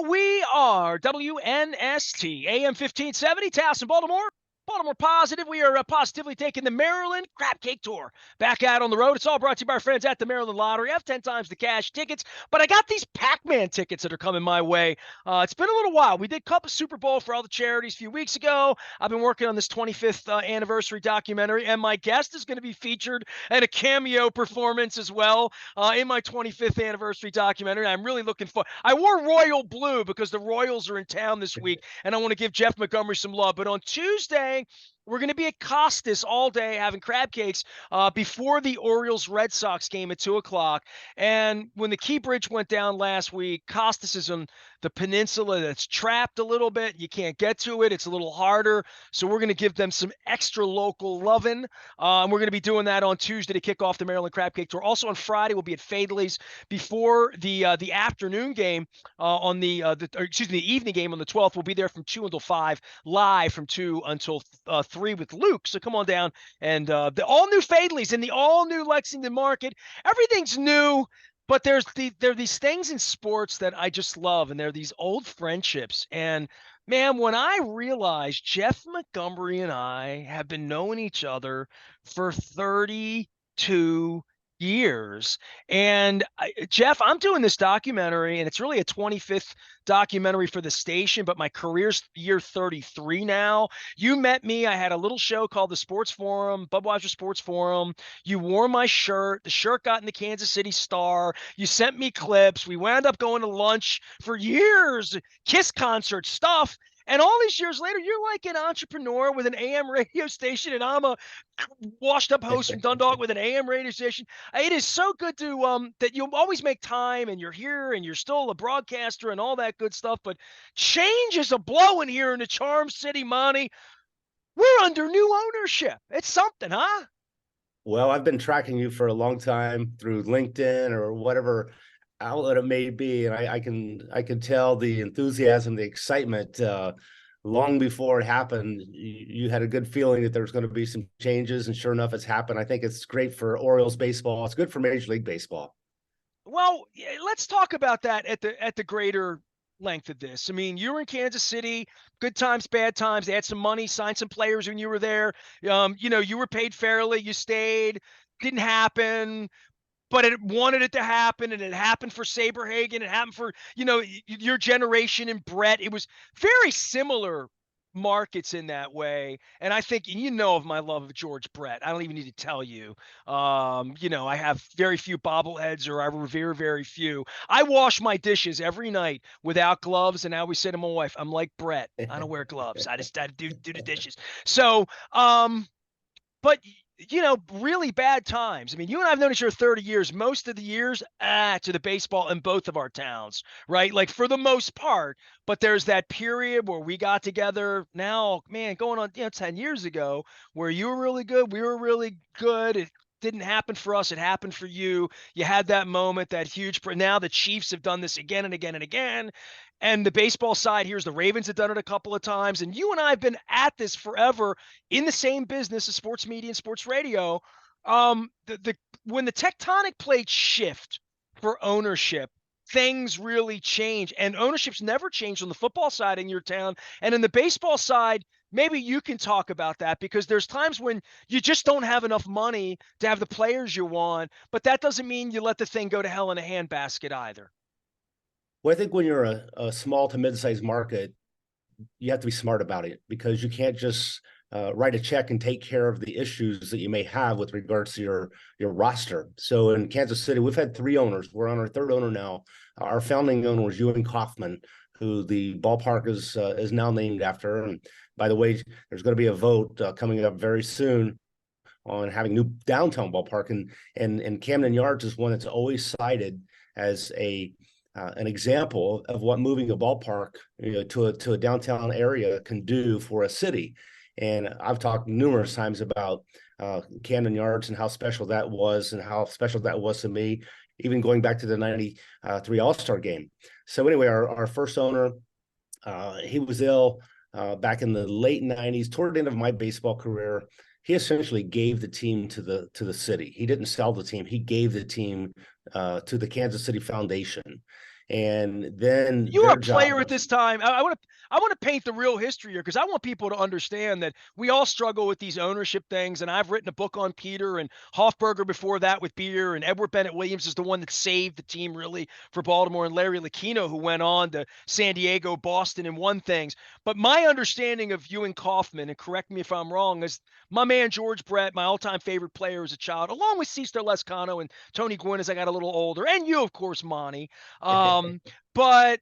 We are WNST, AM 1570, Towson, Baltimore. Baltimore Positive. We are positively taking the Maryland Crab Cake Tour back out on the road. It's all brought to you by our friends at the Maryland Lottery. I have 10 times the cash tickets, but I got these Pac-Man tickets that are coming my way. It's been a little while. We did Cup of Super Bowl for all the charities a few weeks ago. I've been working on this 25th anniversary documentary, and my guest is going to be featured in a cameo performance as well in my 25th anniversary documentary. I'm really looking forward. I wore royal blue because the Royals are in town this week, and I want to give Jeff Montgomery some love. But on Tuesday, we're going to be at Costas all day having crab cakes before the Orioles-Red Sox game at 2 o'clock. And when the Key Bridge went down last week, Costas is on the peninsula that's trapped a little bit. You can't get to it. It's a little harder. So we're going to give them some extra local loving. And we're going to be doing that on Tuesday to kick off the Maryland Crab Cake Tour. Also on Friday, we'll be at Fadley's before the afternoon game on the evening game on the 12th. We'll be there from 2 until 5, live from 2 until 3 with Luke. So come on down. And the all-new Fadley's in the all-new Lexington Market. Everything's new. But there are these things in sports that I just love, and they're these old friendships. And, man, when I realized Jeff Montgomery and I have been knowing each other for 32 years. And Jeff, I'm doing this documentary, and it's really a 25th documentary for the station, but my career's year 33 now. You met me. I had a little show called the Sports Forum, Budweiser Sports Forum. You wore my shirt. The shirt got in the Kansas City Star. You sent me clips. We wound up going to lunch for years, Kiss concert stuff. And all these years later, you're like an entrepreneur with an AM radio station, and I'm a washed-up host from Dundalk with an AM radio station. It is so good to that you always make time, and you're here, and you're still a broadcaster and all that good stuff. But change is a blowing here in the Charm City, Monty. We're under new ownership. It's something, huh? Well, I've been tracking you for a long time through LinkedIn or whatever outlet it may be, and I can tell the enthusiasm, the excitement. Long before it happened, you had a good feeling that there was going to be some changes, and sure enough, it's happened. I think it's great for Orioles baseball. It's good for Major League Baseball. Well, let's talk about that at the greater length of this. I mean, you were in Kansas City, good times, bad times. They had some money, signed some players when you were there. You were paid fairly. You stayed. Didn't happen. But it wanted it to happen, and it happened for Saberhagen. It happened for, your generation and Brett. It was very similar markets in that way. And I think, of my love of George Brett. I don't even need to tell you. I have very few bobbleheads, or I revere very few. I wash my dishes every night without gloves, and I always say to my wife, I'm like Brett. I don't wear gloves. I just do the dishes. So, but really bad times. I mean, you and I have known each other 30 years. Most of the years, to the baseball in both of our towns, right? Like for the most part. But there's that period where we got together now, man, going on 10 years ago, where you were really good, we were really good. It didn't happen for us. It happened for you. You had that moment, that huge. Now the Chiefs have done this again and again and again. And the baseball side, here's the Ravens have done it a couple of times. And you and I have been at this forever in the same business of sports media and sports radio. When the tectonic plates shift for ownership, things really change. And ownership's never changed on the football side in your town. And in the baseball side, maybe you can talk about that, because there's times when you just don't have enough money to have the players you want. But that doesn't mean you let the thing go to hell in a handbasket either. Well, I think when you're a small to mid-sized market, you have to be smart about it, because you can't just write a check and take care of the issues that you may have with regards to your roster. So in Kansas City, we've had 3 owners. We're on our 3rd owner now. Our founding owner was Ewan Kaufman, who the ballpark is now named after. And by the way, there's going to be a vote coming up very soon on having new downtown ballpark, and Camden Yards is one that's always cited as an example of what moving a ballpark to a downtown area can do for a city. And I've talked numerous times about Camden Yards and how special that was, and how special that was to me, even going back to the 93 All-Star game. So anyway, our first owner, he was ill back in the late 90s, toward the end of my baseball career. He essentially gave the team to the city. He didn't sell the team. He gave the team to the Kansas City Foundation. And then You were their a job player at was, this time. I want to paint the real history here because I want people to understand that we all struggle with these ownership things. And I've written a book on Peter and Hoffberger before that with Beer, and Edward Bennett Williams is the one that saved the team really for Baltimore, and Larry Lucchino, who went on to San Diego, Boston, and won things. But my understanding of Ewing Kauffman, and correct me if I'm wrong, is my man George Brett, my all-time favorite player as a child, along with Cesar Lescano and Tony Gwynn as I got a little older, and you, of course, Monty. But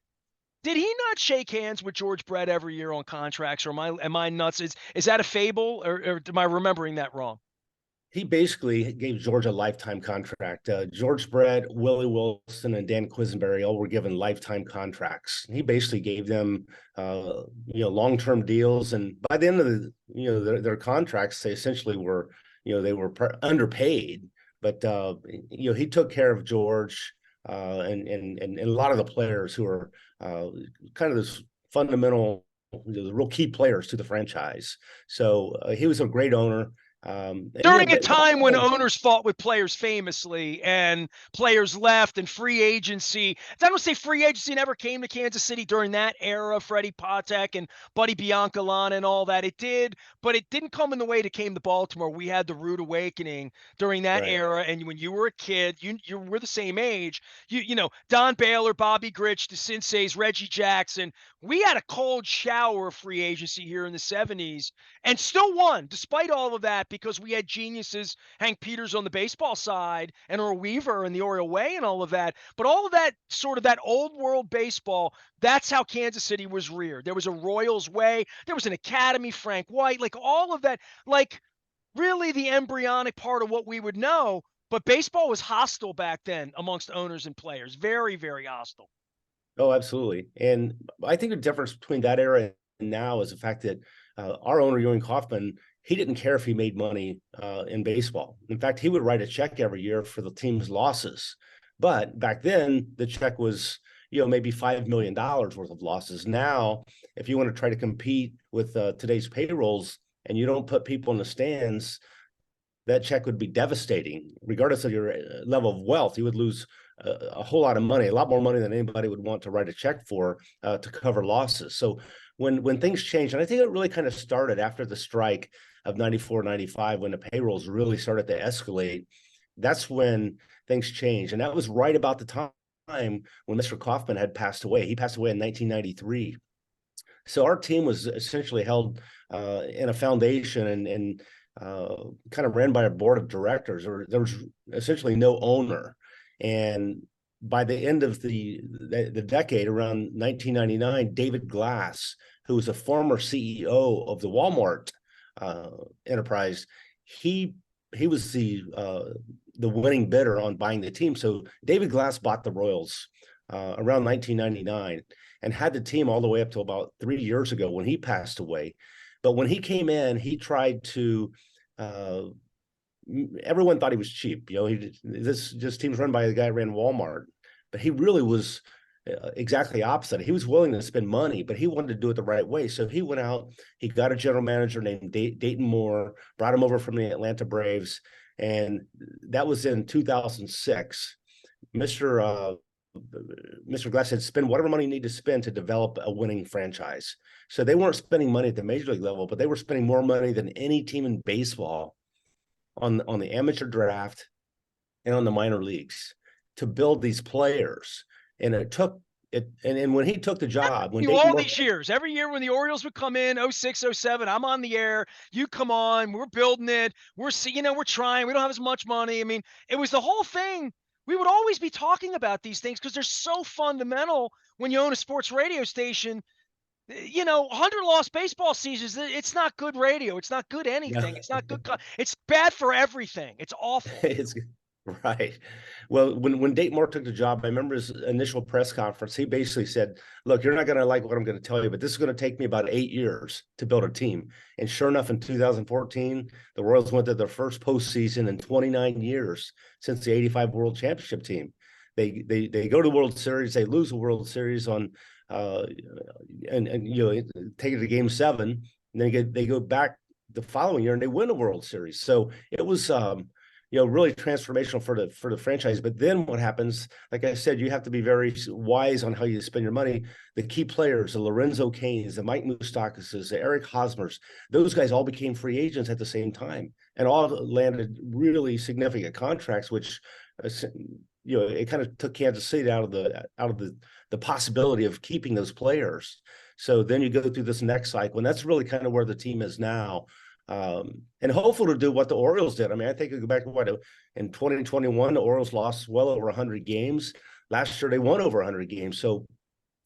did he not shake hands with George Brett every year on contracts, or am I nuts? Is that a fable, or am I remembering that wrong? he basically gave George a lifetime contract. George Brett, Willie Wilson, and Dan Quisenberry all were given lifetime contracts. He basically gave them, long-term deals, and by the end of their contracts, they essentially were, they were underpaid. But he took care of George, and a lot of the players who are kind of this fundamental, the real key players to the franchise. So he was a great owner. During a time when owners fought with players famously, and players left, and free agency. I don't say free agency never came to Kansas City during that era, Freddie Patek and Buddy Biancalana and all that. It did, but it didn't come in the way it came to Baltimore. We had the rude awakening during that Right. era, and when you were a kid, you were the same age. Don Baylor, Bobby Grich, the Senseis, Reggie Jackson. We had a cold shower of free agency here in the 70s and still won despite all of that because we had geniuses, Hank Peters on the baseball side and Earl Weaver and the Oriole Way and all of that. But all of that sort of that old world baseball, that's how Kansas City was reared. There was a Royals way, there was an academy, Frank White, like all of that, like really the embryonic part of what we would know. But baseball was hostile back then amongst owners and players. Very, very hostile. Oh, absolutely. And I think the difference between that era and now is the fact that our owner, Ewing Kauffman, he didn't care if he made money in baseball. In fact, he would write a check every year for the team's losses. But back then, the check was, maybe $5 million worth of losses. Now, if you want to try to compete with today's payrolls and you don't put people in the stands, that check would be devastating, regardless of your level of wealth. You would lose a whole lot of money, a lot more money than anybody would want to write a check for to cover losses. So when things changed, and I think it really kind of started after the strike of 94, 95, when the payrolls really started to escalate, that's when things changed. And that was right about the time when Mr. Kauffman had passed away. He passed away in 1993. So our team was essentially held in a foundation and kind of ran by a board of directors, or there was essentially no owner. And by the end of the decade, around 1999, David Glass, who was a former CEO of the Walmart enterprise, he was the winning bidder on buying the team. So David Glass bought the Royals around 1999 and had the team all the way up to about 3 years ago when he passed away. But when he came in, he tried to everyone thought he was cheap. This just team's run by the guy who ran Walmart, but he really was exactly opposite. He was willing to spend money, but he wanted to do it the right way. So he went out, he got a general manager named Dayton Moore, brought him over from the Atlanta Braves, and that was in 2006. Mr. Glass said, spend whatever money you need to spend to develop a winning franchise. So they weren't spending money at the major league level, but they were spending more money than any team in baseball on the amateur draft and on the minor leagues to build these players. And it took it. And when he took the job, when all these years, every year when the Orioles would come in, 06, 07, I'm on the air. You come on, we're building it. We're trying. We don't have as much money. I mean, it was the whole thing. We would always be talking about these things because they're so fundamental when you own a sports radio station. 100 lost baseball seasons, it's not good radio. It's not good anything. Yeah. It's not good. It's bad for everything. It's awful. It's right. Well, when Dayton Moore took the job, I remember his initial press conference. He basically said, "Look, you're not going to like what I'm going to tell you, but this is going to take me about 8 years to build a team." And sure enough, in 2014, the Royals went to their first postseason in 29 years since the '85 World Championship team. They go to the World Series. They lose the World Series on and take it to Game 7. And then they go back the following year and they win the World Series. So it was really transformational for the franchise. But then what happens, like I said, you have to be very wise on how you spend your money. The key players, the Lorenzo Cains, the Mike Moustakas, the Eric Hosmers, those guys all became free agents at the same time and all landed really significant contracts, which it kind of took Kansas City out of the possibility of keeping those players. So then you go through this next cycle, and that's really kind of where the team is now. And hopeful to do what the Orioles did. I mean, I think you go back to in 2021, the Orioles lost well over 100 games. Last year, they won over 100 games. So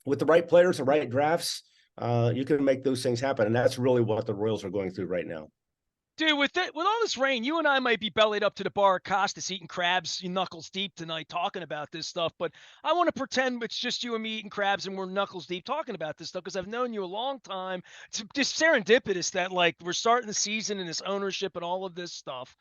with the right players, the right drafts, you can make those things happen. And that's really what the Royals are going through right now. Dude, with all this rain, you and I might be bellied up to the bar at Costas eating crabs, knuckles deep tonight, talking about this stuff. But I want to pretend it's just you and me eating crabs and we're knuckles deep talking about this stuff because I've known you a long time. It's just serendipitous that like we're starting the season and this ownership and all of this stuff.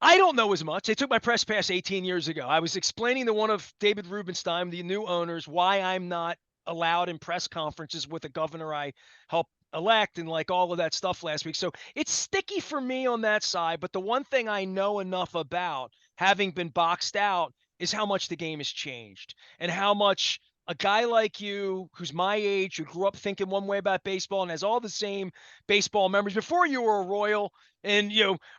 I don't know as much. They took my press pass 18 years ago. I was explaining to one of David Rubenstein, the new owners, why I'm not allowed in press conferences with a governor I help elect and like all of that stuff last week. So it's sticky for me on that side. But the one thing I know enough about, having been boxed out, is how much the game has changed and how much a guy like you, who's my age, who grew up thinking one way about baseball and has all the same baseball memories before you were a Royal and,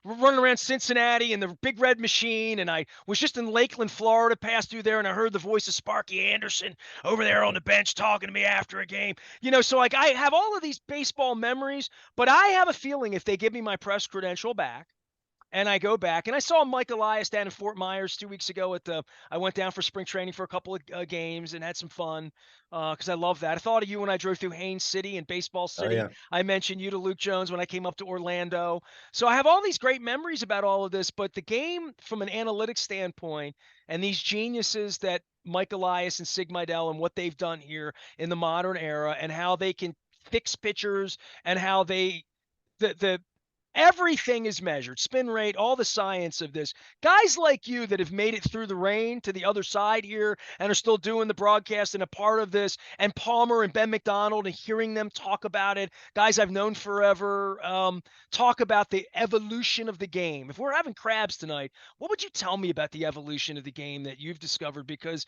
running around Cincinnati and the Big Red Machine. And I was just in Lakeland, Florida, passed through there, and I heard the voice of Sparky Anderson over there on the bench talking to me after a game. So like I have all of these baseball memories, but I have a feeling if they give me my press credential back, and I go back, and I saw Mike Elias down in Fort Myers 2 weeks ago I went down for spring training for a couple of games and had some fun because I love that. I thought of you when I drove through Haines City and Baseball Oh, City. yeah. I mentioned you to Luke Jones when I came up to Orlando. So I have all these great memories about all of this, but the game from an analytics standpoint and these geniuses that Mike Elias and Sig Mejdal and what they've done here in the modern era and how they can fix pitchers and how the everything is measured, spin rate, all the science of this. Guys like you that have made it through the rain to the other side here and are still doing the broadcast and a part of this, and Palmer and Ben McDonald and hearing them talk about it, guys I've known forever, talk about the evolution of the game. If we're having crabs tonight, what would you tell me about the evolution of the game that you've discovered? Because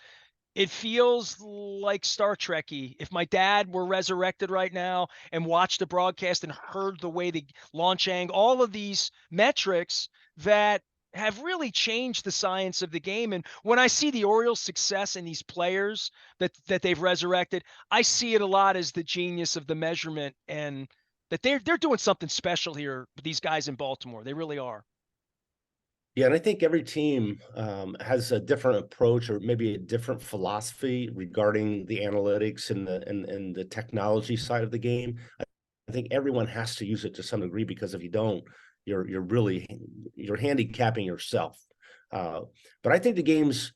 it feels like Star Trek-y. If my dad were resurrected right now and watched the broadcast and heard the way the launch angle, all of these metrics that have really changed the science of the game. And when I see the Orioles' success in these players that they've resurrected, I see it a lot as the genius of the measurement and that they're doing something special here with these guys in Baltimore. They really are. Yeah, and I think every team has a different approach or maybe a different philosophy regarding the analytics and the technology side of the game. I think everyone has to use it to some degree because if you don't, you're handicapping yourself. But I think the game's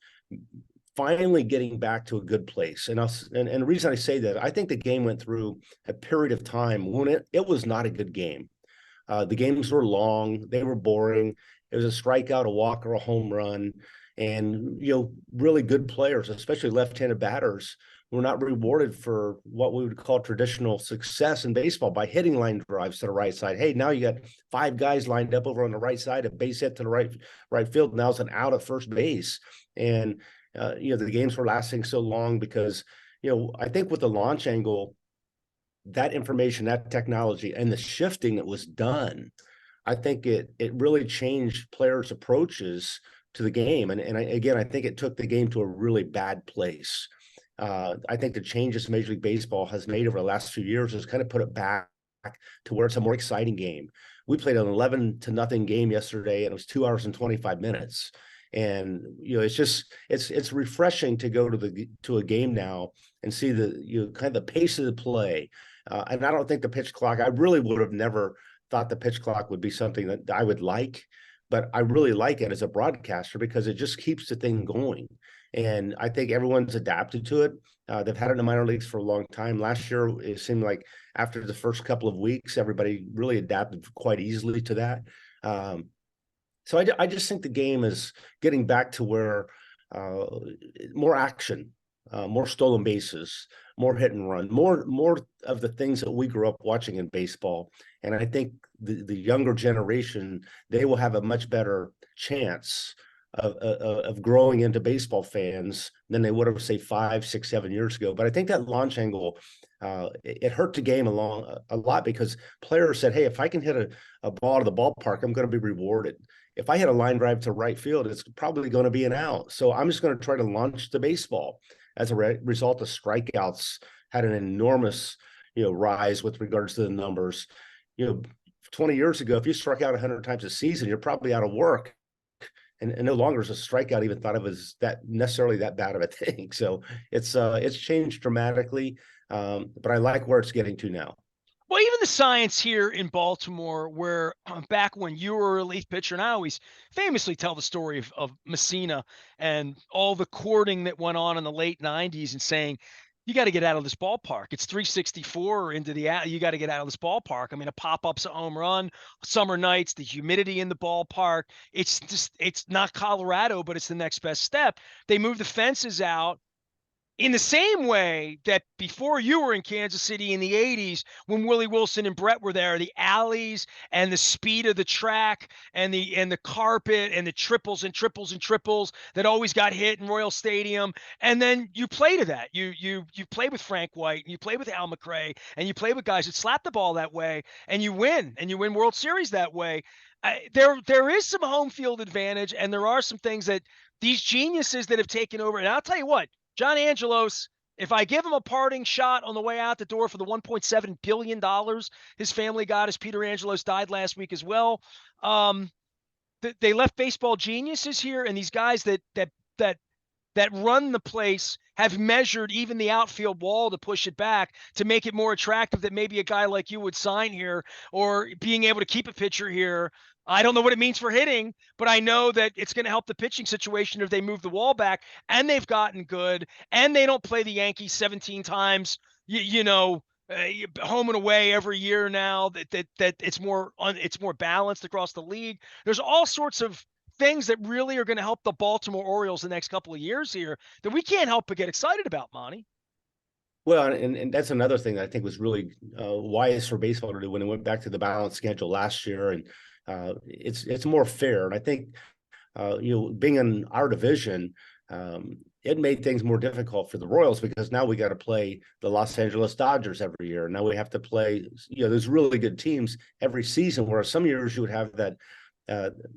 finally getting back to a good place. And the reason I say that, I think the game went through a period of time when it was not a good game. The games were long, they were boring. It was a strikeout, a walk, or a home run. And, really good players, especially left-handed batters, were not rewarded for what we would call traditional success in baseball by hitting line drives to the right side. Hey, now you got 5 guys lined up over on the right side, a base hit to the right field. Now it's an out at first base. And, the games were lasting so long because, I think with the launch angle, that information, that technology, and the shifting that was done, I think it really changed players' approaches to the game. And I think it took the game to a really bad place. I think the changes Major League Baseball has made over the last few years has kind of put it back to where it's a more exciting game. We played an 11-0 game yesterday, and it was 2 hours and 25 minutes. And it's refreshing to go to a game now and see the kind of the pace of the play. And I don't think the pitch clock. I really would have never thought the pitch clock would be something that I would like, but I really like it as a broadcaster because it just keeps the thing going. And I think everyone's adapted to it. They've had it in the minor leagues for a long time. Last year, it seemed like after the first couple of weeks, everybody really adapted quite easily to that. So I just think the game is getting back to where more action, more stolen bases, more hit and run, more of the things that we grew up watching in baseball. And I think the younger generation, they will have a much better chance of growing into baseball fans than they would have, say, 5, 6, 7 years ago. But I think that launch angle, it hurt the game a lot because players said, hey, if I can hit a ball to the ballpark, I'm going to be rewarded. If I hit a line drive to right field, it's probably going to be an out. So I'm just going to try to launch the baseball. As a result, of strikeouts had an enormous, rise with regards to the numbers. 20 years ago, if you struck out 100 times a season, you're probably out of work. And no longer is a strikeout even thought of as that necessarily that bad of a thing. So it's changed dramatically, but I like where it's getting to now. Well, even the science here in Baltimore, where back when you were a relief pitcher, and I always famously tell the story of Messina and all the courting that went on in the late 90s and saying, you got to get out of this ballpark. It's 364 into the – you got to get out of this ballpark. I mean, a pop-up's a home run, summer nights, the humidity in the ballpark. It's just – it's not Colorado, but it's the next best step. They moved the fences out. In the same way that before you were in Kansas City in the 80s, when Willie Wilson and Brett were there, the alleys and the speed of the track and the carpet and the triples and triples and triples that always got hit in Royal Stadium. And then you play to that. You play with Frank White, and you play with Al McRae, and you play with guys that slap the ball that way, and you win World Series that way. There is some home field advantage, and there are some things that these geniuses that have taken over. And I'll tell you what, John Angelos, if I give him a parting shot on the way out the door for the $1.7 billion his family got as Peter Angelos died last week as well, they left baseball geniuses here, and these guys that run the place have measured even the outfield wall to push it back to make it more attractive that maybe a guy like you would sign here, or being able to keep a pitcher here. I don't know what it means for hitting, but I know that it's going to help the pitching situation if they move the wall back, and they've gotten good, and they don't play the Yankees 17 times, home and away every year now. That it's more balanced across the league. There's all sorts of things that really are going to help the Baltimore Orioles the next couple of years here that we can't help but get excited about, Monty. Well, and that's another thing that I think was really wise for baseball to do when it went back to the balanced schedule last year, and it's more fair. And I think being in our division, it made things more difficult for the Royals because now we got to play the Los Angeles Dodgers every year. Now we have to play those really good teams every season. Whereas some years you would have that.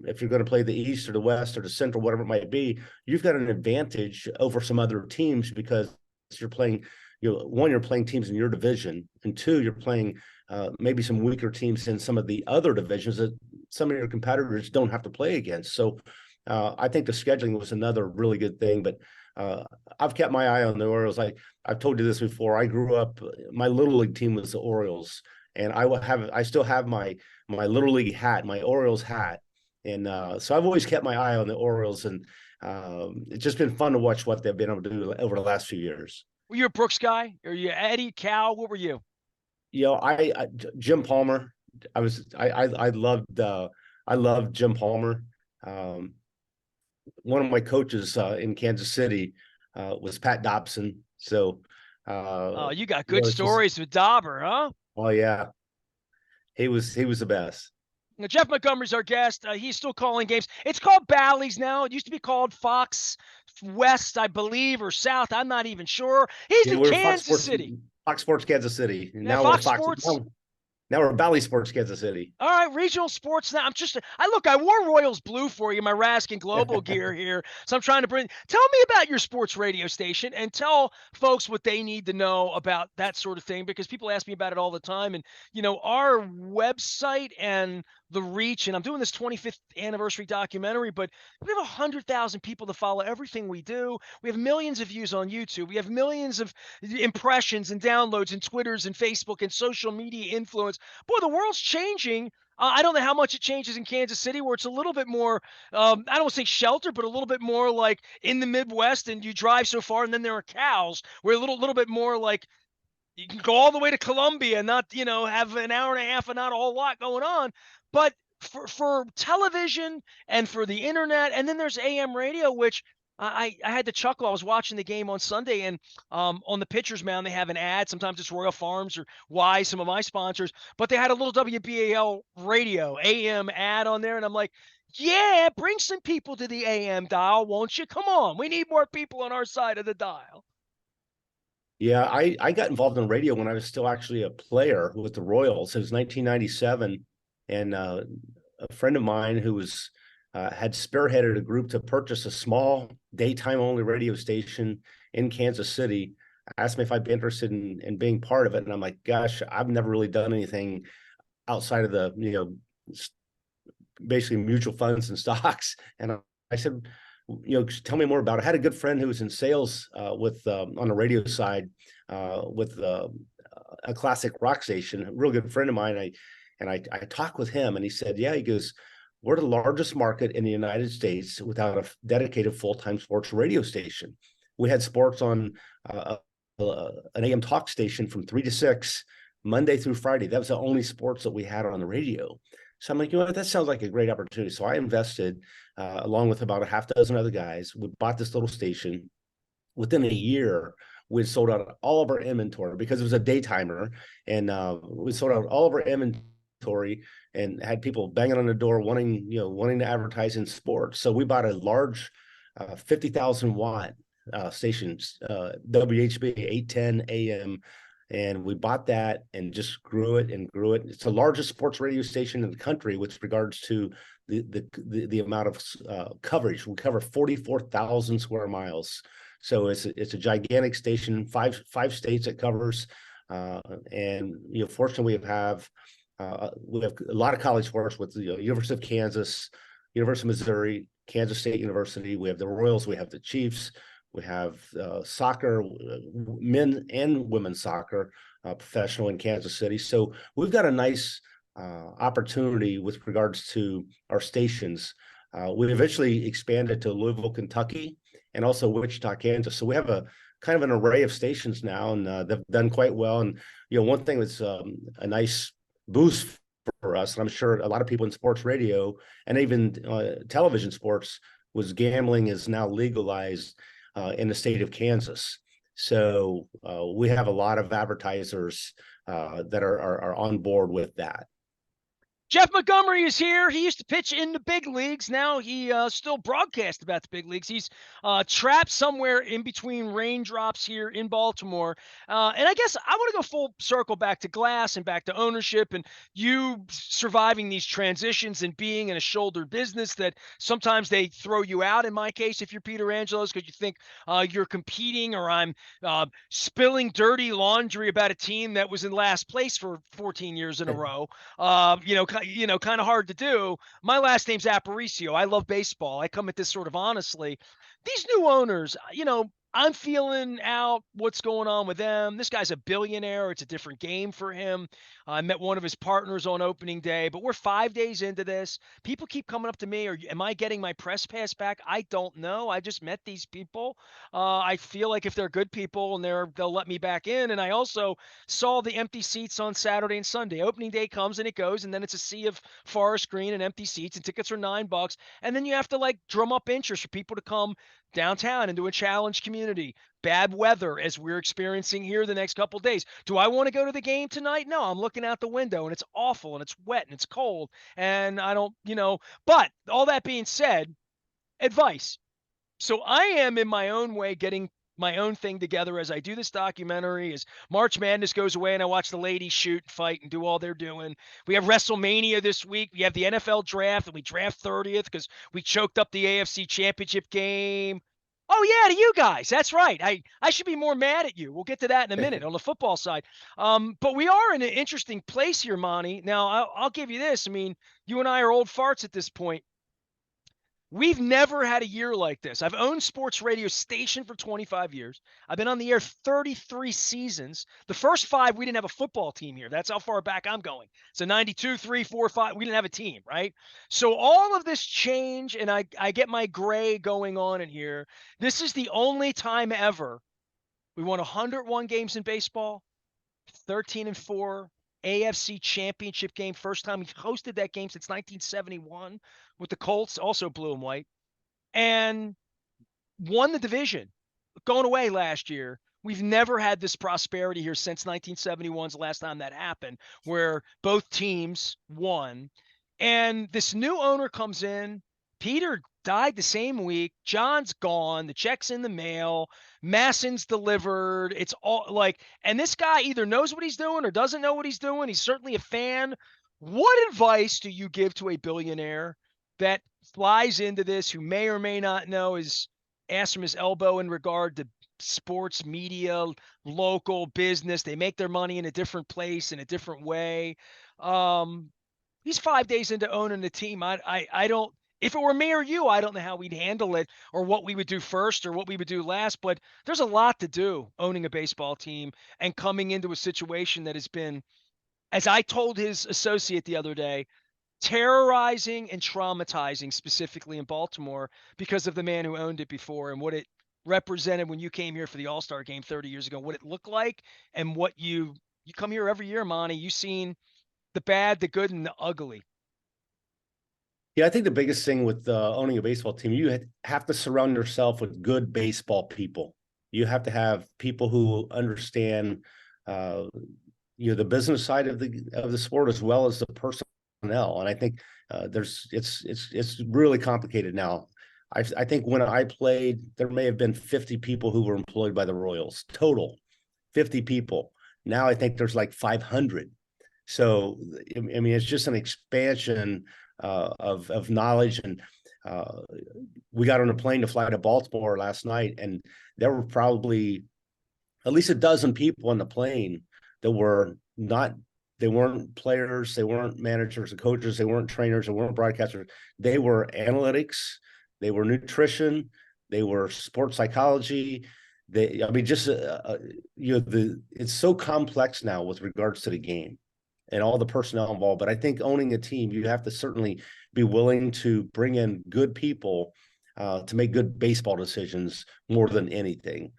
If you're going to play the East or the West or the Central, whatever it might be, you've got an advantage over some other teams because you're playing, one, you're playing teams in your division, and two, you're playing maybe some weaker teams in some of the other divisions that some of your competitors don't have to play against. So I think the scheduling was another really good thing, but I've kept my eye on the Orioles. I've told you this before. I grew up, my little league team was the Orioles, and I still have my little league hat, my Orioles hat. And so I've always kept my eye on the Orioles, and it's just been fun to watch what they've been able to do over the last few years. Were you a Brooks guy? Or you Eddie, Cal? What were you? I Jim Palmer. I loved Jim Palmer. One of my coaches in Kansas City was Pat Dobson. So you got good stories with Dauber, huh? Oh yeah, he was the best. Now, Jeff Montgomery's our guest. He's still calling games. It's called Bally's now. It used to be called Fox West, I believe, or South. I'm not even sure. He's in Kansas City. Fox Sports Kansas City. Now Fox Sports. Now we're Bally Sports Kansas City. All right, regional sports now. I wore Royals blue for you, my Raskin Global gear here. So I'm trying to tell me about your sports radio station and tell folks what they need to know about that sort of thing, because people ask me about it all the time. And, our website and the reach, and I'm doing this 25th anniversary documentary, but we have 100,000 people that follow everything we do. We have millions of views on YouTube. We have millions of impressions and downloads and Twitters and Facebook and social media influence. Boy, the world's changing. I don't know how much it changes in Kansas City, where it's a little bit more, I don't want to say shelter, but a little bit more like in the Midwest, and you drive so far and then there are cows. We're a little bit more like you can go all the way to Columbia and not, have an hour and a half and not a whole lot going on. But for television and for the internet, and then there's AM radio, which I had to chuckle. I was watching the game on Sunday, and on the pitcher's mound, they have an ad. Sometimes it's Royal Farms or Y, some of my sponsors, but they had a little WBAL radio AM ad on there. And I'm like, Yeah, bring some people to the AM dial, won't you? Come on, we need more people on our side of the dial. Yeah, I got involved in radio when I was still actually a player with the Royals. It was 1997, and a friend of mine who was had spearheaded a group to purchase a small daytime only radio station in Kansas City. Asked me if I'd be interested in being part of it, and I'm like, gosh, I've never really done anything outside of the basically mutual funds and stocks. And I said, tell me more about it. I had a good friend who was in sales with on the radio side with a classic rock station, a real good friend of mine. I talked with him, and he said, yeah, he goes, we're the largest market in the United States without a dedicated full-time sports radio station. We had sports on an AM talk station from 3 to 6, Monday through Friday. That was the only sports that we had on the radio. So I'm like, that sounds like a great opportunity. So I invested along with about a half dozen other guys. We bought this little station. Within a year, we sold out all of our inventory because it was a daytimer, and we sold out all of our inventory and had people banging on the door wanting to advertise in sports. So we bought a large 50,000 watt stations, WHB 810 AM, and we bought that and just grew it and grew it. It's the largest sports radio station in the country with regards to the amount of coverage. We cover 44,000 square miles. So it's a gigantic station, five states it covers, and fortunately we have a lot of college sports with the University of Kansas, University of Missouri, Kansas State University. We have the Royals, we have the Chiefs, we have soccer, men and women's soccer, professional in Kansas City. So we've got a nice opportunity with regards to our stations. We eventually expanded to Louisville, Kentucky, and also Wichita, Kansas. So we have a kind of an array of stations now, and they've done quite well. And one thing that's a nice boost for us, and I'm sure a lot of people in sports radio and even television sports, was gambling is now legalized in the state of Kansas. So we have a lot of advertisers that are on board with that. Jeff Montgomery is here. He used to pitch in the big leagues. Now he still broadcasts about the big leagues. He's trapped somewhere in between raindrops here in Baltimore. And I guess I want to go full circle back to Glass and back to ownership and you surviving these transitions and being in a shoulder business that sometimes they throw you out. In my case, if you're Peter Angelos, because you think you're competing or I'm spilling dirty laundry about a team that was in last place for 14 years in a row. Kind of hard to do. My last name's Aparicio. I love baseball. I come at this sort of honestly. These new owners, I'm feeling out what's going on with them. This guy's a billionaire. It's a different game for him. I met one of his partners on opening day, but we're 5 days into this. People keep coming up to me, or am I getting my press pass back? I don't know. I just met these people. I feel like if they're good people and they'll let me back in. And I also saw the empty seats on Saturday and Sunday. Opening day comes and it goes, and then it's a sea of forest green and empty seats, and tickets are $9. And then you have to like drum up interest for people to come downtown into a challenge community. Bad weather as we're experiencing here the next couple of days. Do I want to go to the game tonight? No, I'm looking out the window and it's awful and it's wet and it's cold and I don't, but all that being said, advice. So I am in my own way getting my own thing together as I do this documentary, as March Madness goes away and I watch the ladies shoot, fight, and do all they're doing. We have WrestleMania this week. We have the NFL draft, and we draft 30th because we choked up the AFC Championship game. Oh, yeah, to you guys. That's right. I should be more mad at you. We'll get to that in a minute on the football side. But we are in an interesting place here, Monty. Now, I'll give you this. I mean, you and I are old farts at this point. We've never had a year like this. I've owned sports radio station for 25 years. I've been on the air 33 seasons. The first 5, we didn't have a football team here. That's how far back I'm going. So 92, 3, 4, 5, we didn't have a team, right? So all of this change, and I get my gray going on in here. This is the only time ever we won 101 games in baseball, 13-4, AFC Championship game. First time we hosted that game since 1971 with the Colts, also blue and white, and won the division. Going away last year. We've never had this prosperity here since 1971's the last time that happened, where both teams won. And this new owner comes in. Peter died the same week. John's gone. The check's in the mail. Masson's delivered. It's all like, and this guy either knows what he's doing or doesn't know what he's doing. He's certainly a fan. What advice do you give to a billionaire that flies into this, who may or may not know his ass from his elbow in regard to sports media, local business? They make their money in a different place, in a different way. He's 5 days into owning the team. I don't, if it were me or you, I don't know how we'd handle it or what we would do first or what we would do last, but there's a lot to do owning a baseball team and coming into a situation that has been, as I told his associate the other day, terrorizing and traumatizing, specifically in Baltimore, because of the man who owned it before and what it represented when you came here for the All-Star game 30 years ago, what it looked like, and what you come here every year, Monty. You've seen the bad, the good, and the ugly. Yeah, I think the biggest thing with owning a baseball team, you have to surround yourself with good baseball people. You have to have people who understand, the business side of the sport as well as the personnel. And I think it's really complicated now. I think when I played, there may have been 50 people who were employed by the Royals total, 50 people. Now I think there's like 500. So I mean, it's just an expansion of knowledge. And we got on a plane to fly to Baltimore last night, and there were probably at least a dozen people on the plane that were not. They weren't players, they weren't managers or coaches, they weren't trainers, they weren't broadcasters. They were analytics, they were nutrition, they were sports psychology. It's so complex now with regards to the game and all the personnel involved. But I think owning a team, you have to certainly be willing to bring in good people to make good baseball decisions more than anything.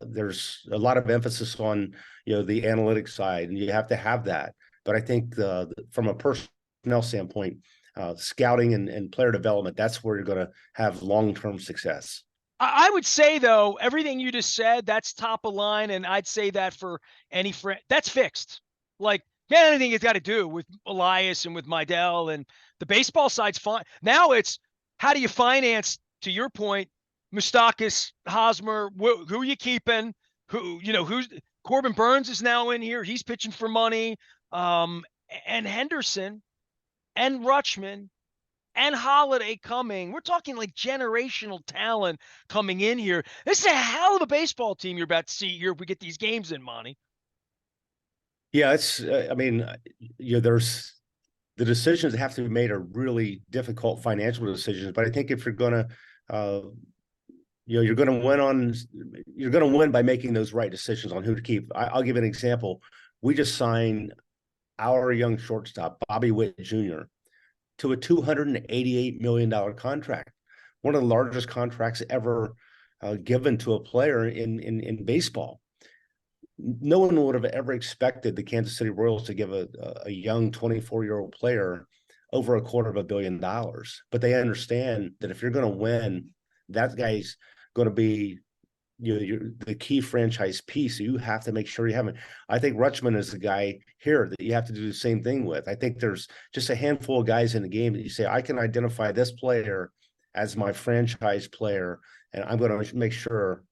There's a lot of emphasis on, the analytics side, and you have to have that. But I think from a personnel standpoint, scouting and player development, that's where you're going to have long-term success. I would say, though, everything you just said, that's top of line, and I'd say that for any friend, that's fixed. Like, anything it's got to do with Elias and with Mydell, and the baseball side's fine. Now it's, how do you finance, to your point, Moustakas, Hosmer, who are you keeping? Who's Corbin Burns is now in here. He's pitching for money. And Henderson and Rutschman and Holiday coming. We're talking like generational talent coming in here. This is a hell of a baseball team you're about to see here if we get these games in, Monty. Yeah, there's the decisions that have to be made are really difficult financial decisions. But I think if you're going to, you're going to win by making those right decisions on who to keep. I'll give an example. We just signed our young shortstop, Bobby Witt Jr., to a $288 million contract, one of the largest contracts ever given to a player in baseball. No one would have ever expected the Kansas City Royals to give a young 24-year-old player over $250 million. But they understand that if you're going to win, that guy's going to be the key franchise piece. So you have to make sure you have it. I think Rutschman is the guy here that you have to do the same thing with. I think there's just a handful of guys in the game that you say, I can identify this player as my franchise player, and I'm going to make sure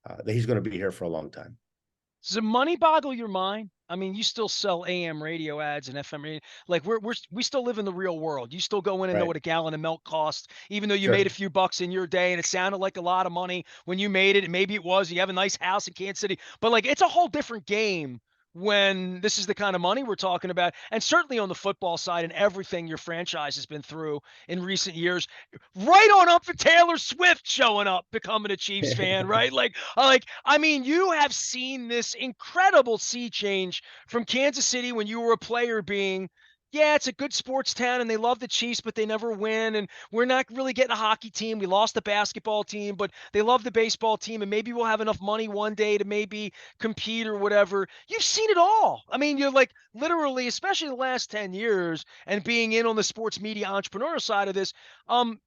that he's going to be here for a long time. Does the money boggle your mind? I mean, you still sell AM radio ads and FM radio. Like we still live in the real world. You still go in and know what a gallon of milk costs, even though you made a few bucks in your day and it sounded like a lot of money when you made it. And maybe it was, you have a nice house in Kansas City, but like, it's a whole different game when this is the kind of money we're talking about. And certainly on the football side and everything your franchise has been through in recent years, right on up for Taylor Swift showing up, becoming a Chiefs fan, right? I mean, you have seen this incredible sea change from Kansas City when you were a player being, yeah, it's a good sports town and they love the Chiefs, but they never win. And we're not really getting a hockey team. We lost the basketball team, but they love the baseball team. And maybe we'll have enough money one day to maybe compete or whatever. You've seen it all. I mean, you're like literally, especially the last 10 years and being in on the sports media entrepreneurial side of this,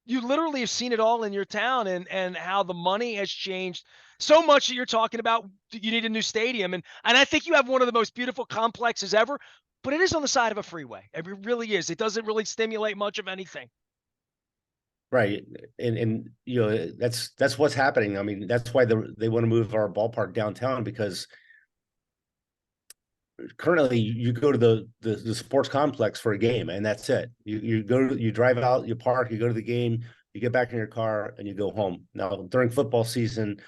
you literally have seen it all in your town and how the money has changed so much that you're talking about you need a new stadium. And I think you have one of the most beautiful complexes ever. but it is on the side of a freeway. It really is. It doesn't really stimulate much of anything. Right. And that's what's happening. I mean, that's why they want to move our ballpark downtown, because currently you go to the sports complex for a game and that's it. You drive out, you park, you go to the game, you get back in your car and you go home. Now during football season,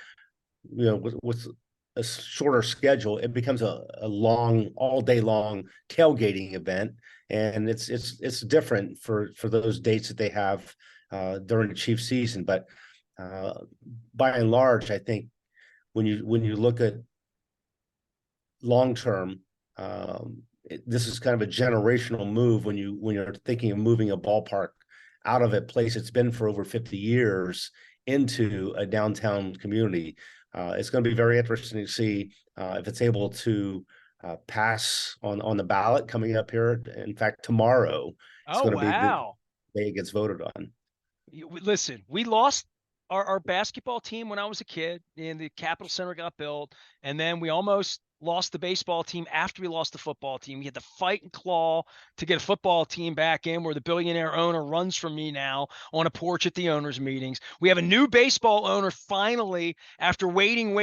with a shorter schedule, it becomes a long, all day long tailgating event, and it's different for those dates that they have during the Chiefs season. But uh, by and large, I think when you look at long term, this is kind of a generational move when you're thinking of moving a ballpark out of a place it's been for over 50 years into a downtown community. It's going to be very interesting to see if it's able to pass on the ballot coming up here. In fact, tomorrow it's Oh, going to be the wow. day it gets voted on. Listen, we lost our basketball team when I was a kid, and the Capitol Center got built, and then we almost lost the baseball team after we lost the football team. We had to fight and claw to get a football team back in, where the billionaire owner runs from me now on a porch at the owners' meetings. We have a new baseball owner finally after waiting,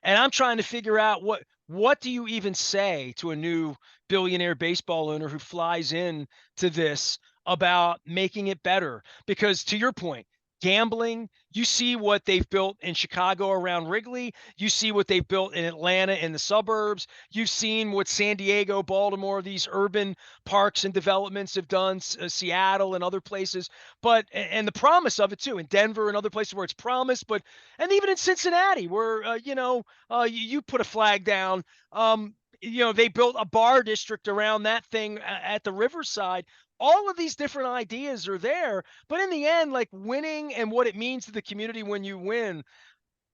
and I'm trying to figure out what do you even say to a new billionaire baseball owner who flies in to this about making it better? Because to your point, gambling, you see what they've built in Chicago around Wrigley. You see what they've built in Atlanta in the suburbs. You've seen what San Diego, Baltimore, these urban parks and developments have done, Seattle and other places. But, and the promise of it too, in Denver and other places where it's promised, but, and even in Cincinnati, where, you put a flag down. They built a bar district around that thing at the riverside. All of these different ideas are there, but in the end, like winning and what it means to the community when you win,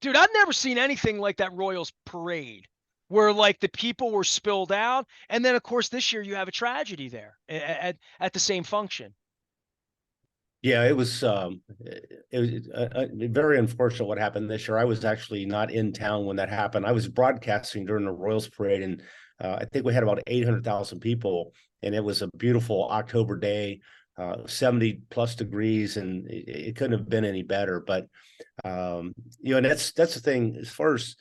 dude, I've never seen anything like that Royals parade where like the people were spilled out. And then of course this year you have a tragedy there at the same function. Yeah, it was very unfortunate what happened this year. I was actually not in town when that happened. I was broadcasting during the Royals parade, and I think we had about 800,000 people, and it was a beautiful October day, 70 plus degrees, and it couldn't have been any better. But and that's the thing as far as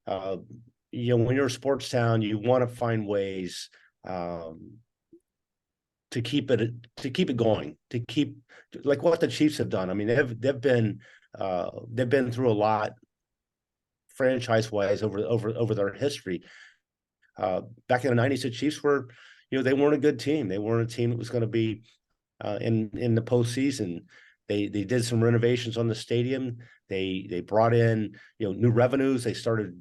when you're a sports town, you want to find ways. To keep it going, to keep like what the Chiefs have done. I mean, they've been through a lot franchise wise over their history. Back in the 90s, the Chiefs were, they weren't a good team. They weren't a team that was going to be in the postseason. They did some renovations on the stadium. They brought in new revenues. They started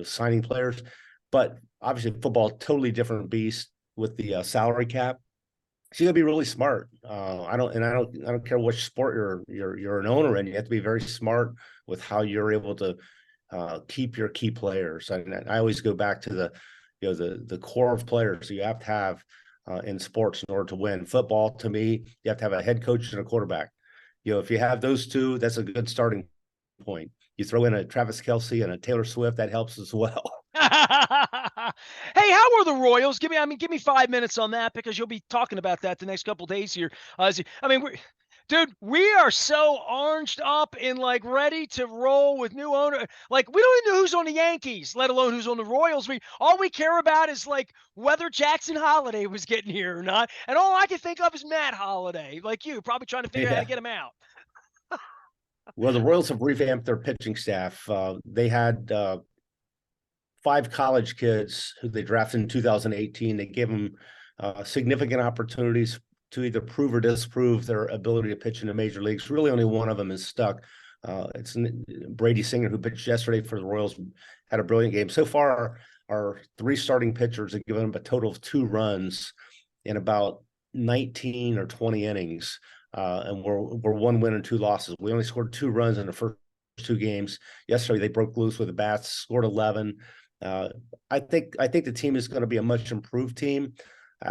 signing players, but obviously football totally different beast with the salary cap. So you gotta be really smart. I don't care which sport you're an owner in. You have to be very smart with how you're able to keep your key players. And I always go back to the core of players you have to have in sports in order to win. Football, to me, you have to have a head coach and a quarterback. If you have those two, that's a good starting point. You throw in a Travis Kelce and a Taylor Swift, that helps as well. Hey, how are the Royals? Give me 5 minutes on that, because you'll be talking about that the next couple days here. Dude, we are so oranged up and like ready to roll with new owner. Like we don't even know who's on the Yankees, let alone who's on the Royals. All we care about is like whether Jackson Holiday was getting here or not. And all I can think of is Matt Holiday, like you, probably trying to figure out how to Yeah. get him out. Well, the Royals have revamped their pitching staff. They had 5 college kids who they drafted in 2018. They gave them significant opportunities to either prove or disprove their ability to pitch in the major leagues. Really, only one of them is stuck. It's Brady Singer, who pitched yesterday for the Royals, had a brilliant game. So far, our 3 starting pitchers have given them a total of 2 runs in about 19 or 20 innings. And we're 1 win and 2 losses. We only scored 2 runs in the first 2 games. Yesterday, they broke loose with the bats, scored 11. I think the team is going to be a much improved team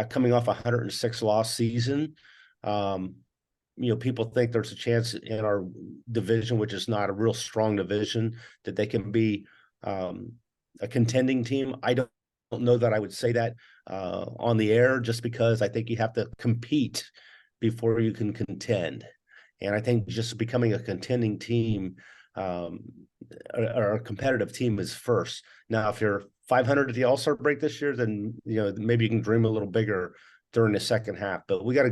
coming off a 106 loss season. People think there's a chance in our division, which is not a real strong division, that they can be a contending team. I don't know that I would say that on the air, just because I think you have to compete before you can contend. And I think just becoming a contending team, um, or a competitive team, is first. Now, if you're 500 at the All-Star break this year, then maybe you can dream a little bigger during the second half. But we got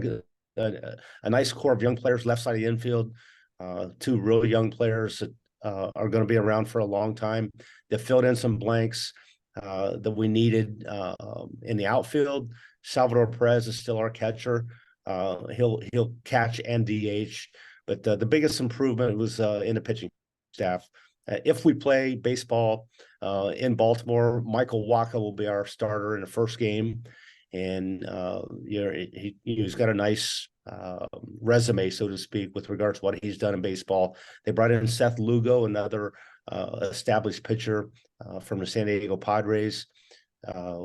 a nice core of young players left side of the infield. Two really young players that are going to be around for a long time. They filled in some blanks that we needed in the outfield. Salvador Perez is still our catcher. He'll catch and DH, but the biggest improvement was in the pitching staff. If we play baseball in Baltimore, Michael Wacha will be our starter in the first game, and he's got a nice resume, so to speak, with regards to what he's done in baseball. They brought in Seth Lugo, another established pitcher from the San Diego Padres.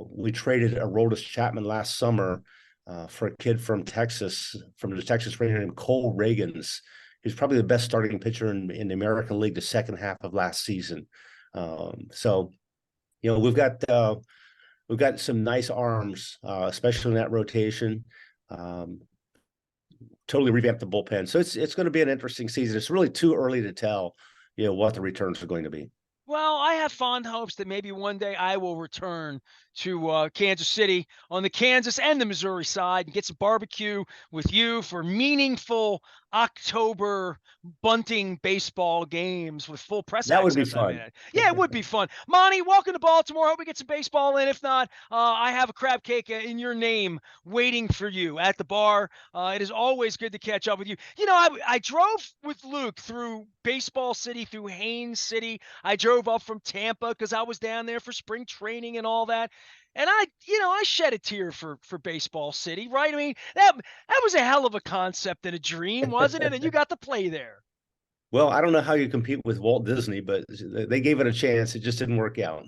We traded Aroldis Chapman last summer for a kid from Texas, from the Texas Rangers, named Cole Reagans. He's probably the best starting pitcher in the American League the second half of last season. So, we've got some nice arms, especially in that rotation. Totally revamped the bullpen, so it's going to be an interesting season. It's really too early to tell, what the returns are going to be. Well, I have fond hopes that maybe one day I will return to Kansas City on the Kansas and the Missouri side and get some barbecue with you for meaningful October bunting baseball games with full press That would be access. fun. Yeah, it would be fun. Monty, welcome to Baltimore. Hope we get some baseball in. If not, I have a crab cake in your name waiting for you at the bar. It is always good to catch up with you. I drove with Luke through Baseball City, through Haines City. I drove up from Tampa because I was down there for spring training and all that. And I shed a tear for Baseball City, right? I mean, that was a hell of a concept and a dream, wasn't it? And you got to play there. Well, I don't know how you compete with Walt Disney, but they gave it a chance. It just didn't work out.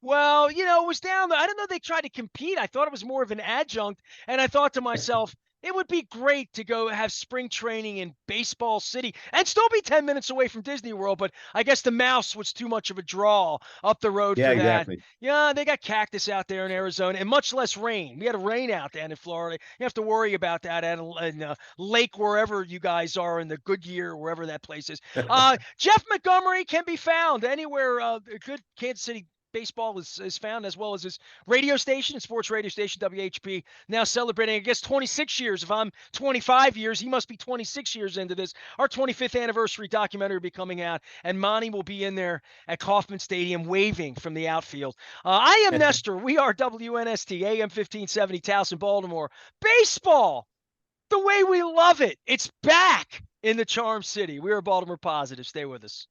Well, it was down there. I didn't know they tried to compete. I thought it was more of an adjunct. And I thought to myself, it would be great to go have spring training in Baseball City and still be 10 minutes away from Disney World. But I guess the mouse was too much of a draw up the road Yeah, for that. exactly. Yeah, they got cactus out there in Arizona and much less rain. We had a rain out there in Florida. You have to worry about that at a lake, wherever you guys are in the Goodyear, wherever that place is. Jeff Montgomery can be found anywhere a good Kansas City baseball is found, as well as his radio station, sports radio station, WHP, now celebrating, I guess, 26 years. If I'm 25 years, he must be 26 years into this. Our 25th anniversary documentary will be coming out, and Monty will be in there at Kauffman Stadium waving from the outfield. I am Nestor. We are WNST, AM 1570, Towson, Baltimore. Baseball, the way we love it. It's back in the Charm City. We are Baltimore Positive. Stay with us.